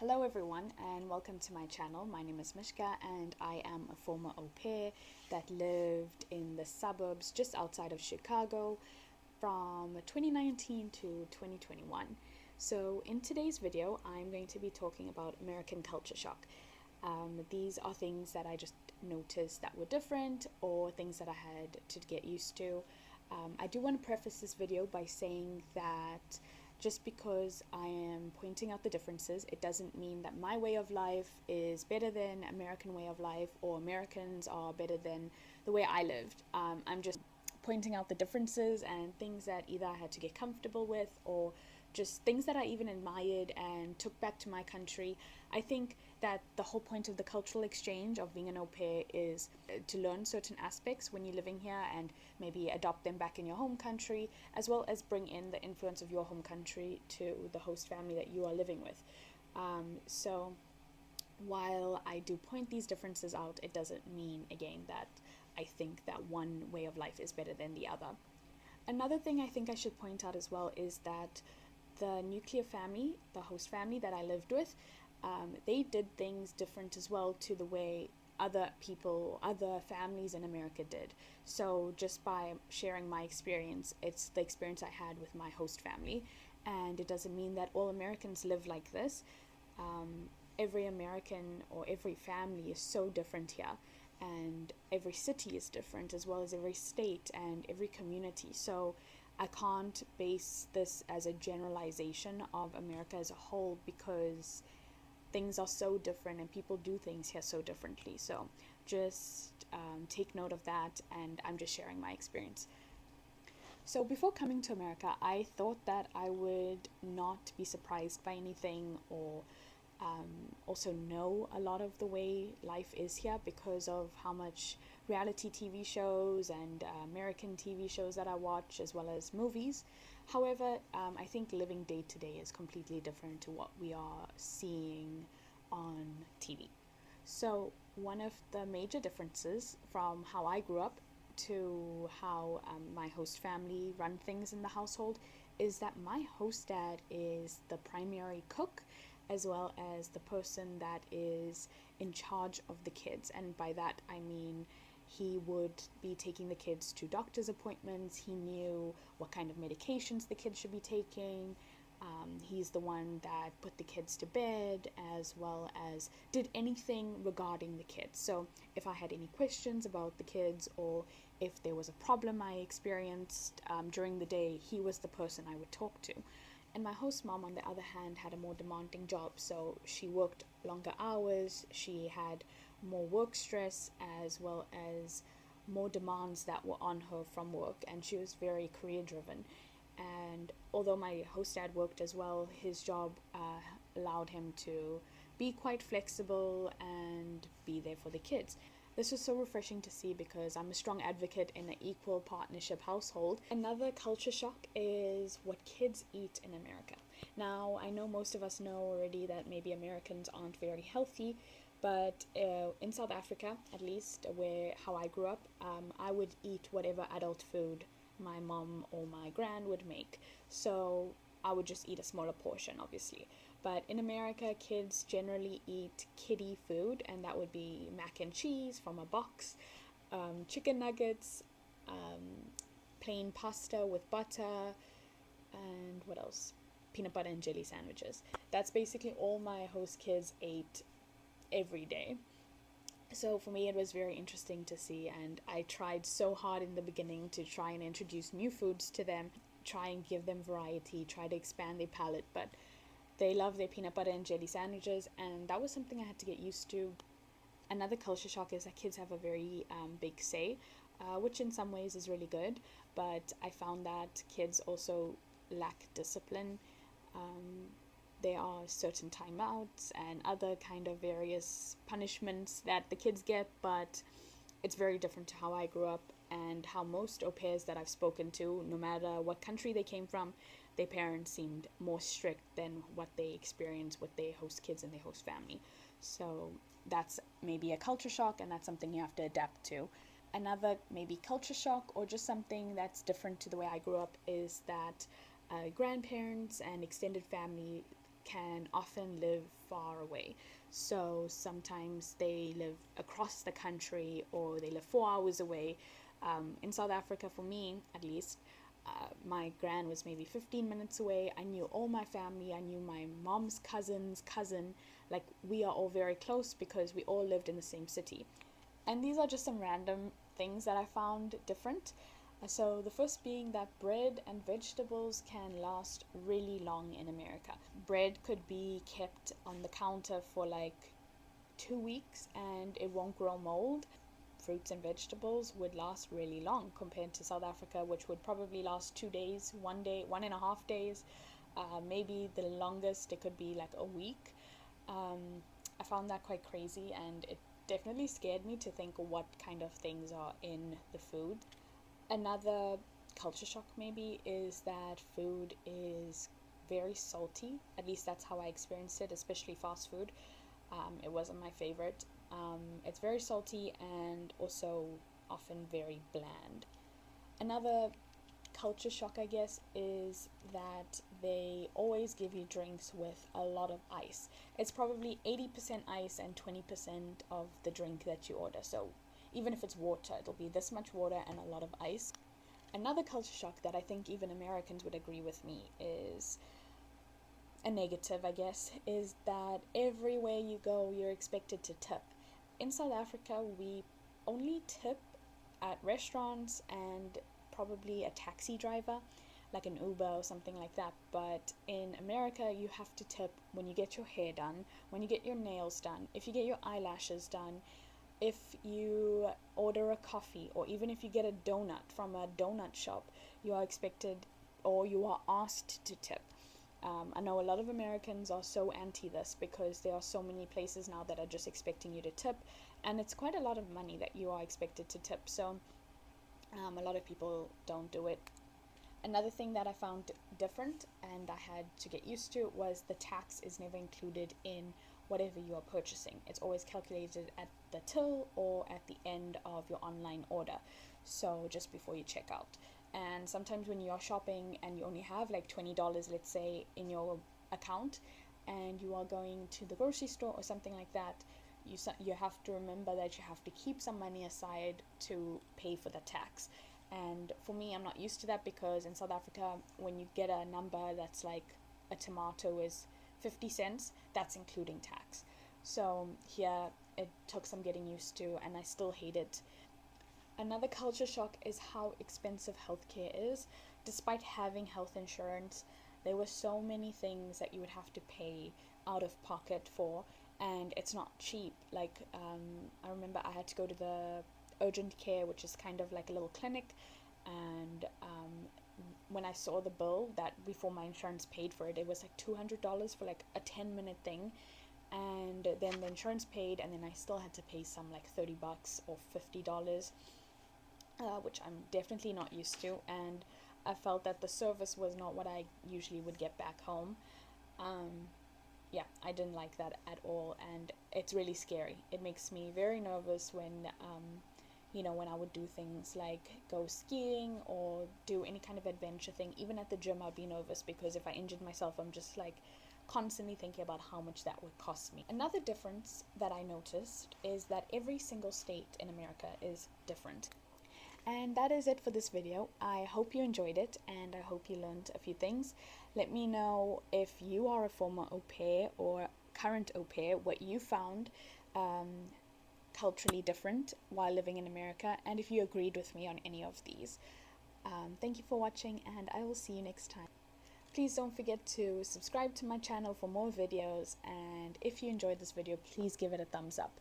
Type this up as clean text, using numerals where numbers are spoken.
Hello everyone and welcome to my channel. My name is Mishka and I am a former au pair that lived in the suburbs just outside of Chicago from 2019 to 2021. So in today's video, I'm going to be talking about American culture shock. These are things that I just noticed that were different or things that I had to get used to. I do want to preface this video by saying that just because I am pointing out the differences, it doesn't mean that my way of life is better than American way of life or Americans are better than the way I lived. I'm just pointing out the differences and things that either I had to get comfortable with or just things that I even admired and took back to my country. I think that the whole point of the cultural exchange of being an au pair is to learn certain aspects when you're living here and maybe adopt them back in your home country, as well as bring in the influence of your home country to the host family that you are living with. So while I do point these differences out, it doesn't mean, again, that I think that one way of life is better than the other. Another thing I think I should point out as well is that the nuclear family, the host family that I lived with, they did things different as well to the way other people, other families in America did. So just by sharing my experience, it's the experience I had with my host family, and it doesn't mean that all Americans live like this. Every American or every family is so different here, and every city is different as well as every state and every community. So I can't base this as a generalization of America as a whole because things are so different and people do things here so differently. So just take note of that, and I'm just sharing my experience. So before coming to America, I thought that I would not be surprised by anything or also know a lot of the way life is here because of how much reality TV shows and American TV shows that I watch, as well as movies. However, I think living day to day is completely different to what we are seeing on TV. So one of the major differences from how I grew up to how my host family run things in the household is that my host dad is the primary cook as well as the person that is in charge of the kids. And by that I mean he would be taking the kids to doctor's appointments. He knew what kind of medications the kids should be taking. He's the one that put the kids to bed, as well as did anything regarding the kids. So if I had any questions about the kids or if there was a problem I experienced during the day, he was the person I would talk to. And my host mom, on the other hand, had a more demanding job. So she worked longer hours, she had more work stress, as well as more demands that were on her from work, and she was very career driven. And although my host dad worked as well, his job allowed him to be quite flexible and be there for the kids. This was so refreshing to see because I'm a strong advocate in an equal partnership household. Another culture shock is what kids eat in America. Now, I know most of us know already that maybe Americans aren't very healthy, but in South Africa, at least how I grew up, I would eat whatever adult food my mom or my gran would make. So I would just eat a smaller portion, obviously. But in America, kids generally eat kiddie food, and that would be mac and cheese from a box, chicken nuggets, plain pasta with butter, and what else? Peanut butter and jelly sandwiches. That's basically all my host kids ate every day. So for me, it was very interesting to see, and I tried so hard in the beginning to try and introduce new foods to them, try and give them variety, try to expand their palate, but they love their peanut butter and jelly sandwiches, and that was something I had to get used to. Another culture shock is that kids have a very big say, which in some ways is really good, but I found that kids also lack discipline. There are certain timeouts and other kind of various punishments that the kids get, but it's very different to how I grew up and how most au pairs that I've spoken to, no matter what country they came from, their parents seemed more strict than what they experience with their host kids and their host family. So that's maybe a culture shock, and that's something you have to adapt to. Another maybe culture shock or just something that's different to the way I grew up is that grandparents and extended family can often live far away. So sometimes they live across the country or they live 4 hours away. In South Africa, for me at least, my gran was maybe 15 minutes away. I knew all my family. I knew my mom's cousin's cousin. Like, we are all very close because we all lived in the same city. And these are just some random things that I found different. So the first being that bread and vegetables can last really long in America. Bread could be kept on the counter for like 2 weeks and it won't grow mold. Fruits and vegetables would last really long compared to South Africa, which would probably last 2 days, 1 day, 1.5 days. Maybe the longest it could be like a week. I found that quite crazy, and it definitely scared me to think what kind of things are in the food. Another culture shock maybe is that food is very salty. At least that's how I experienced it, especially fast food. It wasn't my favorite. It's very salty and also often very bland. Another culture shock, I guess, is that they always give you drinks with a lot of ice. It's probably 80% ice and 20% of the drink that you order. So even if it's water, it'll be this much water and a lot of ice. Another culture shock that I think even Americans would agree with me is a negative, I guess, is that everywhere you go, you're expected to tip. In South Africa, we only tip at restaurants and probably a taxi driver, like an Uber or something like that. But in America, you have to tip when you get your hair done, when you get your nails done, if you get your eyelashes done, if you order a coffee, or even if you get a donut from a donut shop, you are expected or you are asked to tip. I know a lot of Americans are so anti this because there are so many places now that are just expecting you to tip, and it's quite a lot of money that you are expected to tip. So a lot of people don't do it. Another thing that I found different and I had to get used to was the tax is never included in whatever you are purchasing. It's always calculated at the till or at the end of your online order, so just before you check out. And sometimes when you are shopping and you only have like $20, let's say, in your account, and you are going to the grocery store or something like that, you have to remember that you have to keep some money aside to pay for the tax. And for me, I'm not used to that because in South Africa, when you get a number that's like a tomato is 50 cents, that's including tax. So here it took some getting used to, and I still hate it. Another culture shock is how expensive healthcare is. Despite having health insurance, there were so many things that you would have to pay out of pocket for, and it's not cheap. Like, I remember I had to go to the urgent care, which is kind of like a little clinic, and when I saw the bill that before my insurance paid for it, it was like $200 for like a 10-minute thing. And then the insurance paid, and then I still had to pay some like $30 or $50, which I'm definitely not used to. And I felt that the service was not what I usually would get back home. Yeah, I didn't like that at all, and it's really scary. It makes me very nervous when when I would do things like go skiing or do any kind of adventure thing. Even at the gym, I'd be nervous because if I injured myself, I'm just like constantly thinking about how much that would cost me. Another difference that I noticed is that every single state in America is different. And that is it for this video. I hope you enjoyed it, and I hope you learned a few things. Let me know if you are a former au pair or current au pair, what you found culturally different while living in America, and if you agreed with me on any of these. Thank you for watching, and I will see you next time. Please don't forget to subscribe to my channel for more videos, and if you enjoyed this video, please give it a thumbs up.